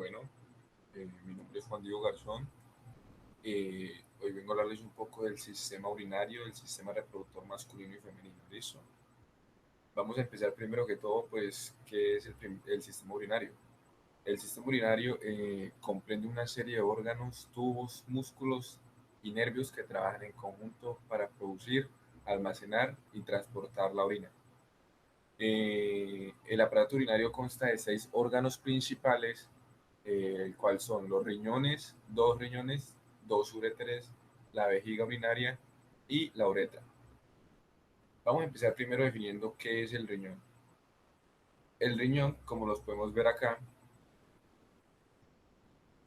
Bueno, mi nombre es Juan Diego Garzón. Hoy vengo a hablarles un poco del sistema urinario, del sistema reproductor masculino y femenino. ¿Listo? Vamos a empezar primero que todo, pues, ¿qué es el sistema urinario? El sistema urinario comprende una serie de órganos, tubos, músculos y nervios que trabajan en conjunto para producir, almacenar y transportar la orina. El aparato urinario consta de seis órganos principales, el cual son los riñones, dos uréteres, la vejiga urinaria y la uretra. Vamos a empezar primero definiendo qué es el riñón. El riñón, como los podemos ver acá,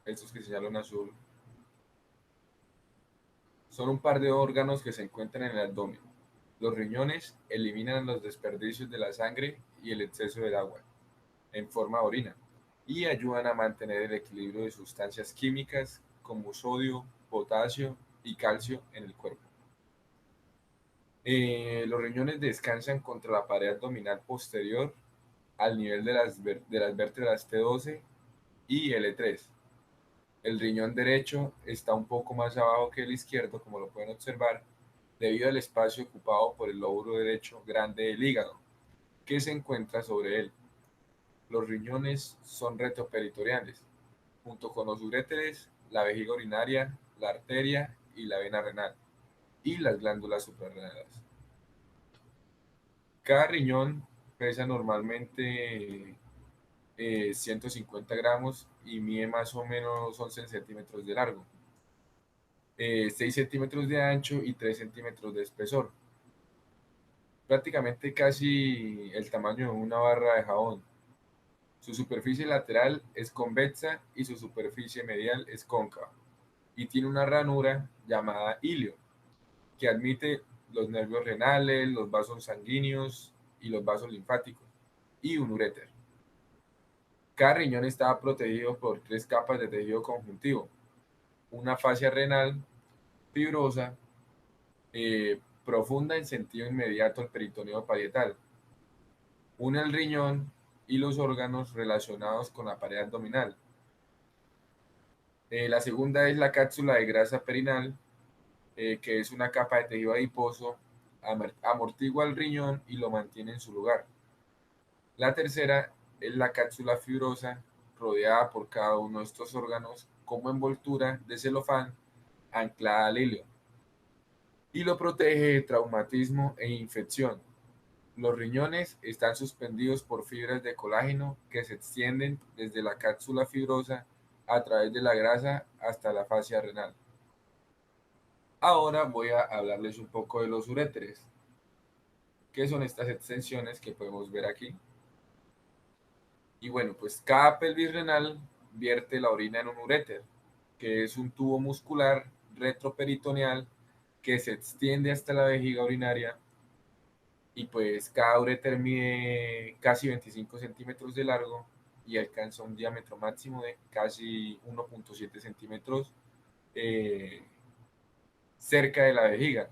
estos que señalo en azul, son un par de órganos que se encuentran en el abdomen. Los riñones eliminan los desperdicios de la sangre y el exceso del agua en forma de orina y ayudan a mantener el equilibrio de sustancias químicas como sodio, potasio y calcio en el cuerpo. Los riñones descansan contra la pared abdominal posterior al nivel de las vértebras T12 y L3. El riñón derecho está un poco más abajo que el izquierdo, como lo pueden observar, debido al espacio ocupado por el lóbulo derecho grande del hígado, que se encuentra sobre él. Los riñones son retroperitoriales, junto con los uréteres, la vejiga urinaria, la arteria y la vena renal, y las glándulas suprarrenales. Cada riñón pesa normalmente 150 gramos y mide más o menos 11 centímetros de largo, 6 centímetros de ancho y 3 centímetros de espesor, prácticamente casi el tamaño de una barra de jabón. Su superficie lateral es convexa y su superficie medial es cóncava, y tiene una ranura llamada ilio, que admite los nervios renales, los vasos sanguíneos y los vasos linfáticos, y un uréter. Cada riñón estaba protegido por tres capas de tejido conjuntivo: una fascia renal fibrosa, profunda en sentido inmediato al peritoneo parietal, une el riñón y los órganos relacionados con la pared abdominal. La segunda es la cápsula de grasa perinal, que es una capa de tejido adiposo, amortigua el riñón y lo mantiene en su lugar. La tercera es la cápsula fibrosa, rodeada por cada uno de estos órganos como envoltura de celofán anclada al hilo, y lo protege de traumatismo e infección. Los riñones están suspendidos por fibras de colágeno que se extienden desde la cápsula fibrosa a través de la grasa hasta la fascia renal. Ahora voy a hablarles un poco de los uréteres. ¿Qué son estas extensiones que podemos ver aquí? Y bueno, pues cada pelvis renal vierte la orina en un uréter, que es un tubo muscular retroperitoneal que se extiende hasta la vejiga urinaria, y pues cada uréter mide casi 25 centímetros de largo y alcanza un diámetro máximo de casi 1,7 centímetros eh, cerca de la vejiga.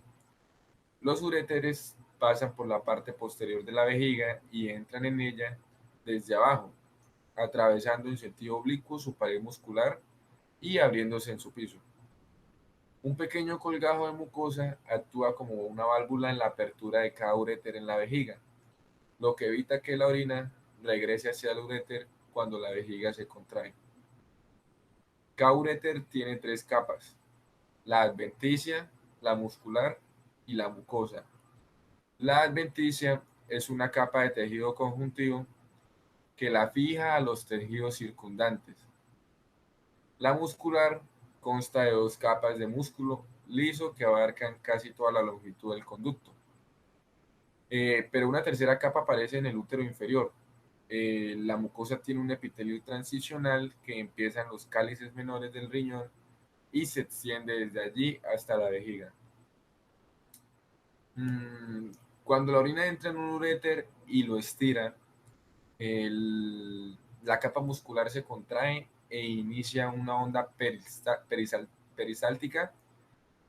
Los uréteres pasan por la parte posterior de la vejiga y entran en ella desde abajo, atravesando en sentido oblicuo su pared muscular y abriéndose en su piso. Un pequeño colgajo de mucosa actúa como una válvula en la apertura de cada uréter en la vejiga, lo que evita que la orina regrese hacia el uréter cuando la vejiga se contrae. Cada uréter tiene tres capas: la adventicia, la muscular y la mucosa. La adventicia es una capa de tejido conjuntivo que la fija a los tejidos circundantes. La muscular consta de dos capas de músculo liso que abarcan casi toda la longitud del conducto. Pero una tercera capa aparece en el útero inferior. La mucosa tiene un epitelio transicional que empieza en los cálices menores del riñón y se extiende desde allí hasta la vejiga. Mm, Cuando la orina entra en un uréter y lo estira, la capa muscular se contrae e inicia una onda perisáltica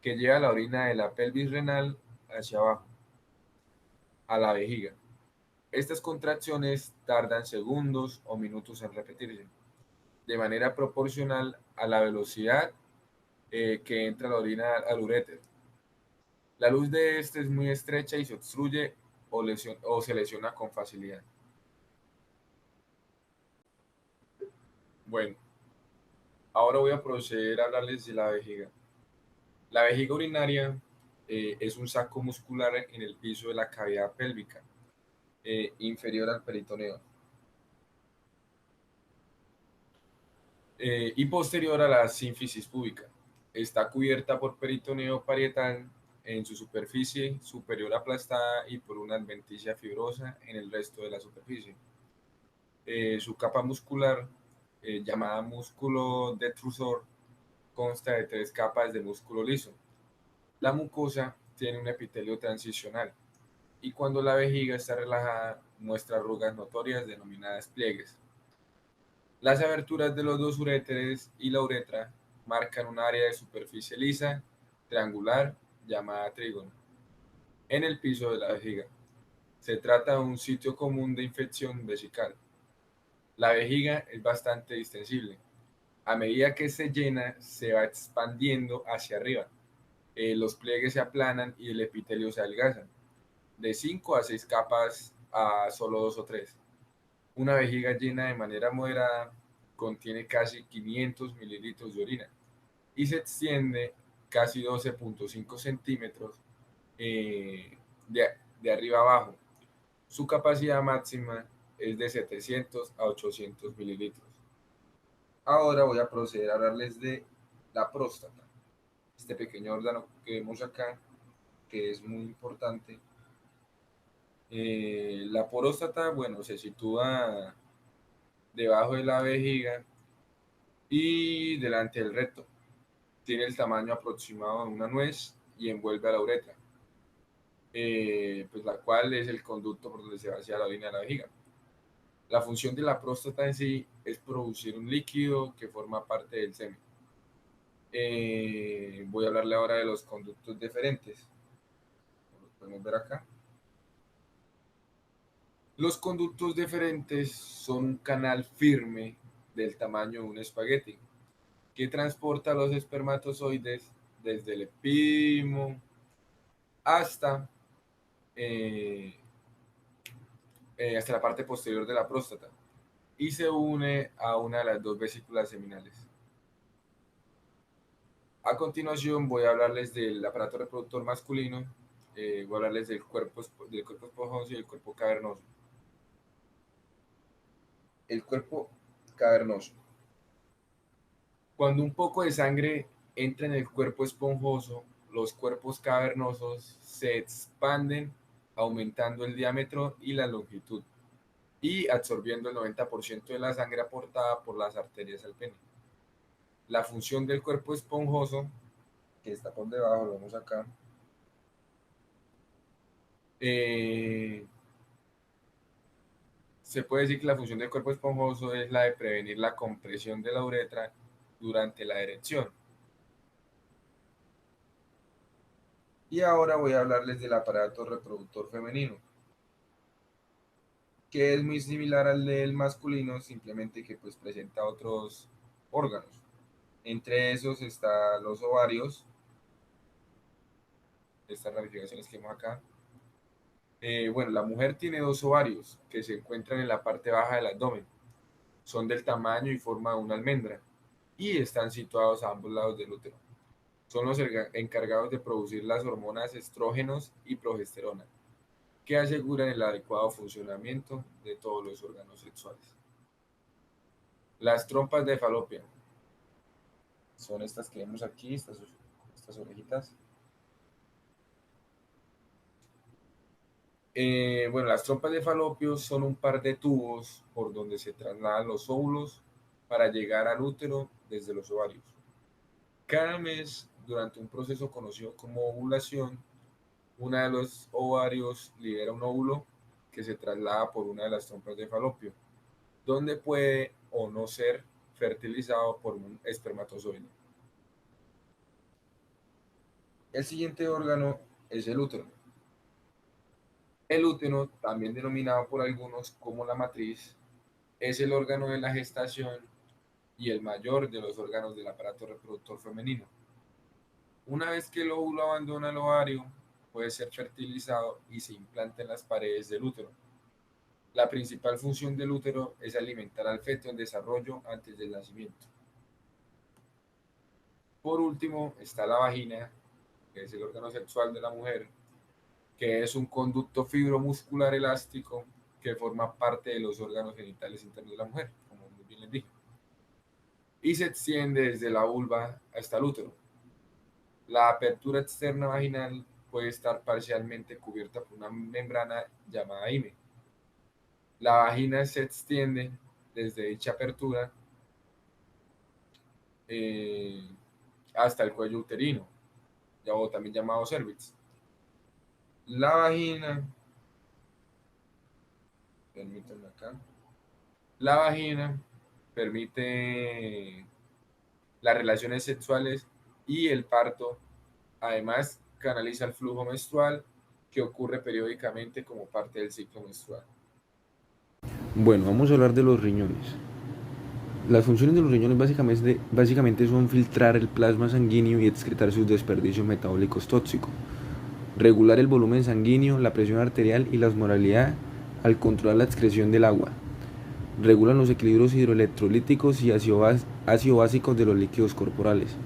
que lleva la orina de la pelvis renal hacia abajo, a la vejiga. Estas contracciones tardan segundos o minutos en repetirse. de manera proporcional a la velocidad que entra la orina al uréter. La luz de este es muy estrecha y se obstruye o se lesiona con facilidad. Bueno, ahora voy a proceder a hablarles de la vejiga. La vejiga urinaria es un saco muscular en el piso de la cavidad pélvica, inferior al peritoneo, y posterior a la sínfisis púbica. Está cubierta por peritoneo parietal en su superficie superior aplastada y por una adventicia fibrosa en el resto de la superficie. Su capa muscular, llamada músculo detrusor, consta de tres capas de músculo liso. La mucosa tiene un epitelio transicional y cuando la vejiga está relajada muestra arrugas notorias denominadas pliegues. Las aberturas de los dos uréteres y la uretra marcan un área de superficie lisa, triangular, llamada trígono, en el piso de la vejiga. Se trata de un sitio común de infección vesical. La vejiga es bastante distensible. A medida que se llena, se va expandiendo hacia arriba. Los pliegues se aplanan y el epitelio se adelgaza. De 5 a 6 capas a solo 2 o 3. Una vejiga llena de manera moderada contiene casi 500 mililitros de orina y se extiende casi 12,5 centímetros de arriba abajo. Su capacidad máxima es de 700 a 800 mililitros. Ahora voy a proceder a hablarles de la próstata, este pequeño órgano que vemos acá, que es muy importante. La próstata, bueno, se sitúa debajo de la vejiga y delante del recto. Tiene el tamaño aproximado de una nuez y envuelve a la uretra, pues la cual es el conducto por donde se vacía la orina de la vejiga. La función de la próstata en sí es producir un líquido que forma parte del semen. Voy a hablarle ahora de los conductos deferentes. Como podemos ver acá. Los conductos deferentes son un canal firme del tamaño de un espagueti que transporta los espermatozoides desde el epidimo hasta, eh, hasta la parte posterior de la próstata y se une a una de las dos vesículas seminales. A continuación voy a hablarles del aparato reproductor masculino, voy a hablarles del cuerpo esponjoso y el cuerpo cavernoso. El cuerpo cavernoso. Cuando un poco de sangre entra en el cuerpo esponjoso, los cuerpos cavernosos se expanden aumentando el diámetro y la longitud y absorbiendo el 90% de la sangre aportada por las arterias al pene. La función del cuerpo esponjoso, que está por debajo, lo vemos acá, eh, se puede decir que la función del cuerpo esponjoso es la de prevenir la compresión de la uretra durante la erección. Y ahora voy a hablarles del aparato reproductor femenino, que es muy similar al del masculino, simplemente que pues presenta otros órganos. Entre esos están los ovarios, estas ramificaciones que vemos acá. Bueno, la mujer tiene dos ovarios que se encuentran en la parte baja del abdomen. Son del tamaño y forma de una almendra y están situados a ambos lados del útero. Son los encargados de producir las hormonas estrógenos y progesterona, que aseguran el adecuado funcionamiento de todos los órganos sexuales. Las trompas de falopio son estas que vemos aquí, estas orejitas. Bueno, las trompas de falopio son un par de tubos por donde se trasladan los óvulos para llegar al útero desde los ovarios. Cada mes, durante un proceso conocido como ovulación, una de los ovarios libera un óvulo que se traslada por una de las trompas de falopio, donde puede o no ser fertilizado por un espermatozoide. El siguiente órgano es el útero. El útero, también denominado por algunos como la matriz, es el órgano de la gestación y el mayor de los órganos del aparato reproductor femenino. Una vez que el óvulo abandona el ovario, puede ser fertilizado y se implanta en las paredes del útero. La principal función del útero es alimentar al feto en desarrollo antes del nacimiento. Por último, está la vagina, que es el órgano sexual de la mujer, que es un conducto fibromuscular elástico que forma parte de los órganos genitales internos de la mujer, como muy bien les dije, y se extiende desde la vulva hasta el útero. La apertura externa vaginal puede estar parcialmente cubierta por una membrana llamada hime. La vagina se extiende desde dicha apertura eh, hasta el cuello uterino, o también llamado cervix. La vagina, permítanme acá, la vagina permite las relaciones sexuales y el parto. Además, canaliza el flujo menstrual que ocurre periódicamente como parte del ciclo menstrual. Bueno, vamos a hablar de los riñones. Las funciones de los riñones básicamente son filtrar el plasma sanguíneo y excretar sus desperdicios metabólicos tóxicos, regular el volumen sanguíneo, la presión arterial y la osmolaridad al controlar la excreción del agua. Regulan los equilibrios hidroelectrolíticos y ácido-básicos de los líquidos corporales.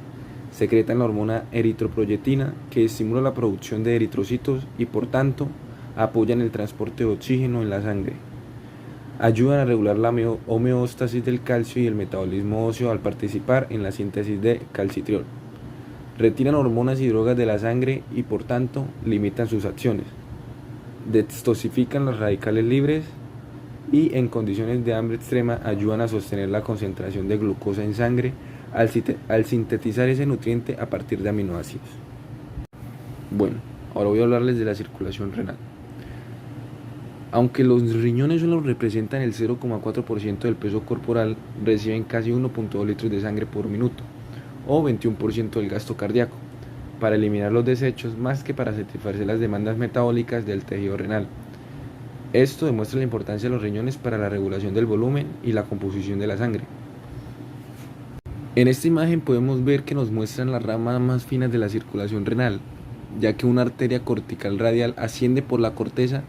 Secretan la hormona eritroproyetina, que estimula la producción de eritrocitos y por tanto apoyan el transporte de oxígeno en la sangre. Ayudan a regular la homeostasis del calcio y el metabolismo óseo al participar en la síntesis de calcitriol. Retiran hormonas y drogas de la sangre y por tanto limitan sus acciones. Detoxifican los radicales libres y en condiciones de hambre extrema ayudan a sostener la concentración de glucosa en sangre al sintetizar ese nutriente a partir de aminoácidos. Bueno, ahora voy a hablarles de la circulación renal. Aunque los riñones solo representan el 0,4% del peso corporal, reciben casi 1,2 litros de sangre por minuto, o 21% del gasto cardíaco, para eliminar los desechos más que para satisfacer las demandas metabólicas del tejido renal. Esto demuestra la importancia de los riñones para la regulación del volumen y la composición de la sangre. En esta imagen podemos ver que nos muestran las ramas más finas de la circulación renal, ya que una arteria cortical radial asciende por la corteza.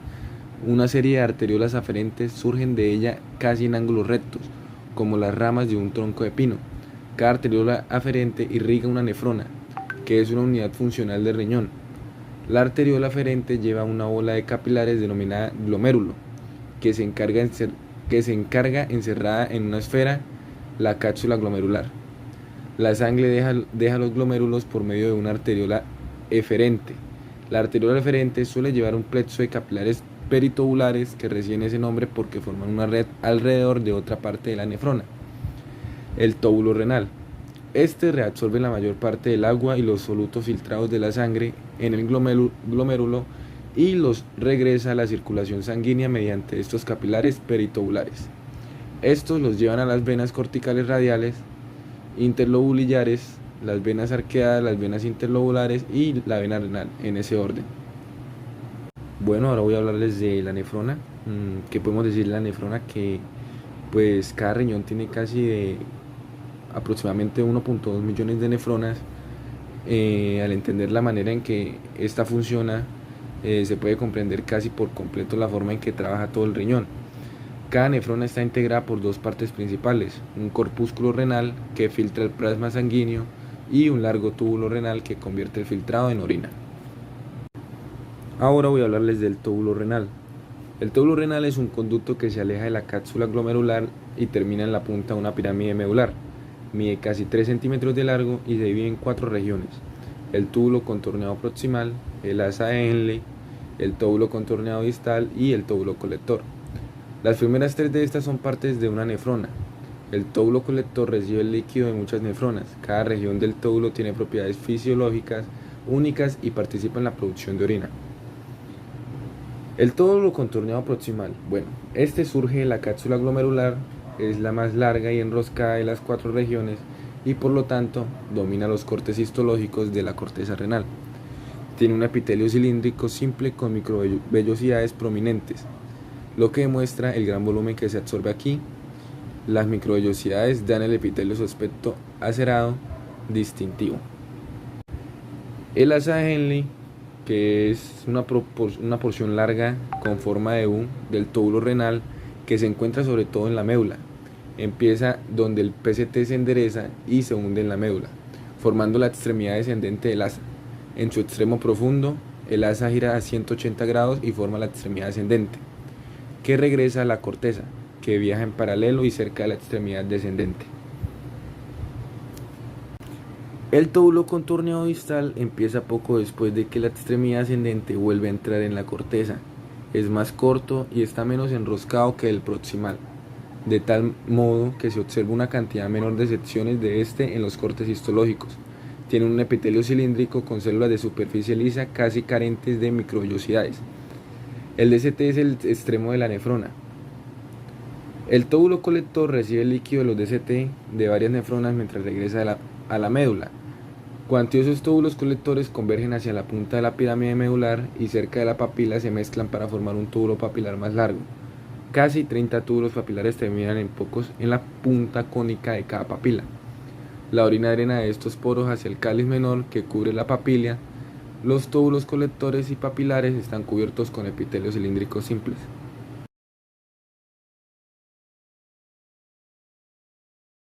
Una serie de arteriolas aferentes surgen de ella casi en ángulos rectos, como las ramas de un tronco de pino. Cada arteriola aferente irriga una nefrona, que es una unidad funcional del riñón. La arteriola aferente lleva una bola de capilares denominada glomérulo, que se encarga encerrada en una esfera, la cápsula glomerular. La sangre deja los glomérulos por medio de una arteriola eferente. La arteriola eferente suele llevar un plexo de capilares peritobulares que reciben ese nombre porque forman una red alrededor de otra parte de la nefrona, el tóbulo renal. Este reabsorbe la mayor parte del agua y los solutos filtrados de la sangre en el glomérulo y los regresa a la circulación sanguínea mediante estos capilares peritobulares. Estos los llevan a las venas corticales radiales, interlobulares, las venas arqueadas, las venas interlobulares y la vena renal, en ese orden. Bueno, ahora voy a hablarles de la nefrona. ¿Qué podemos decir de la nefrona? Que pues cada riñón tiene casi de aproximadamente 1,2 millones de nefronas. Al entender la manera en que esta funciona, se puede comprender casi por completo la forma en que trabaja todo el riñón. Cada nefrona está integrada por dos partes principales: un corpúsculo renal que filtra el plasma sanguíneo y un largo túbulo renal que convierte el filtrado en orina. Ahora voy a hablarles del túbulo renal. El túbulo renal es un conducto que se aleja de la cápsula glomerular y termina en la punta de una pirámide medular. Mide casi 3 centímetros de largo y se divide en 4 regiones: el túbulo contorneado proximal, el asa de Henle, el túbulo contorneado distal y el túbulo colector. Las primeras 3 de estas son partes de una nefrona. El túbulo colector recibe el líquido de muchas nefronas. Cada región del túbulo tiene propiedades fisiológicas únicas y participa en la producción de orina. El túbulo contorneado proximal. Bueno, este surge de la cápsula glomerular, es la más larga y enroscada de las 4 regiones y por lo tanto domina los cortes histológicos de la corteza renal. Tiene un epitelio cilíndrico simple con microvellosidades prominentes, lo que demuestra el gran volumen que se absorbe aquí. Las microvellosidades dan al epitelio su aspecto acerado distintivo. El asa de Henle, que es una porción larga con forma de U del túbulo renal que se encuentra sobre todo en la médula, empieza donde el PCT se endereza y se hunde en la médula, formando la extremidad descendente del asa. En su extremo profundo, el asa gira a 180 grados y forma la extremidad ascendente, que regresa a la corteza, que viaja en paralelo y cerca de la extremidad descendente. El túbulo contorneado distal empieza poco después de que la extremidad ascendente vuelve a entrar en la corteza. Es más corto y está menos enroscado que el proximal, de tal modo que se observa una cantidad menor de secciones de este en los cortes histológicos. Tiene un epitelio cilíndrico con células de superficie lisa casi carentes de microvellosidades. El DCT es el extremo de la nefrona. El túbulo colector recibe el líquido de los DCT de varias nefronas mientras regresa a la médula. Cuantiosos túbulos colectores convergen hacia la punta de la pirámide medular y cerca de la papila se mezclan para formar un túbulo papilar más largo. Casi 30 túbulos papilares terminan en la punta cónica de cada papila. La orina drena de estos poros hacia el cáliz menor que cubre la papila. Los túbulos colectores y papilares están cubiertos con epitelios cilíndricos simples.